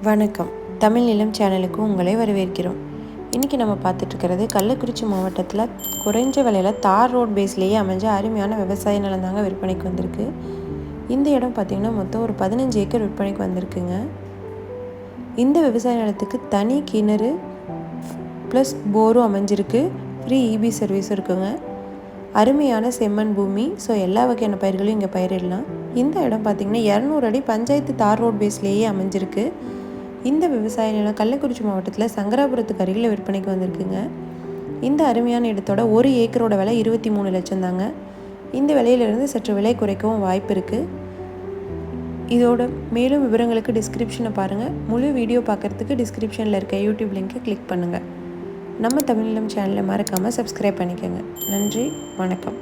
வணக்கம். தமிழ் நிலம் சேனலுக்கு உங்களை வரவேற்கிறோம். இன்றைக்கி நம்ம பார்த்துட்ருக்கிறது கள்ளக்குறிச்சி மாவட்டத்தில் குறைஞ்ச விலையில் தார் ரோட் பேஸ்லேயே அமைஞ்ச அருமையான விவசாய நிலம் தாங்க விற்பனைக்கு வந்திருக்கு. இந்த இடம் பார்த்திங்கன்னா மொத்தம் ஒரு 15 ஏக்கர் விற்பனைக்கு வந்திருக்குங்க. இந்த விவசாய நிலத்துக்கு தனி கிணறு ப்ளஸ் போரும் அமைஞ்சிருக்கு. ஃப்ரீ இபி சர்வீஸும் இருக்குங்க. அருமையான செம்மண் பூமி. ஸோ எல்லா வகையான பயிர்களையும் இங்கே பயிரிடலாம். இந்த இடம் பார்த்திங்கன்னா 200 அடி பஞ்சாயத்து தார் ரோட் பேஸ்லேயே அமைஞ்சிருக்கு. இந்த விவசாய நிலம் கள்ளக்குறிச்சி மாவட்டத்தில் சங்கராபுரத்துக்கு அருகில் விற்பனைக்கு வந்திருக்குங்க. இந்த அருமையான இடத்தோட ஒரு ஏக்கரோட விலை 23 லட்சம் தாங்க. இந்த விலையிலிருந்து சற்று விலை குறைக்கவும் வாய்ப்பு இருக்குது. இதோட மேலும் விவரங்களுக்கு டிஸ்கிரிப்ஷனை பாருங்கள். முழு வீடியோ பார்க்குறதுக்கு டிஸ்கிரிப்ஷனில் இருக்க யூடியூப் லிங்க்கை கிளிக் பண்ணுங்கள். நம்ம தமிழ் நிலம் சேனலை மறக்காமல் சப்ஸ்கிரைப் பண்ணிக்கோங்க. நன்றி, வணக்கம்.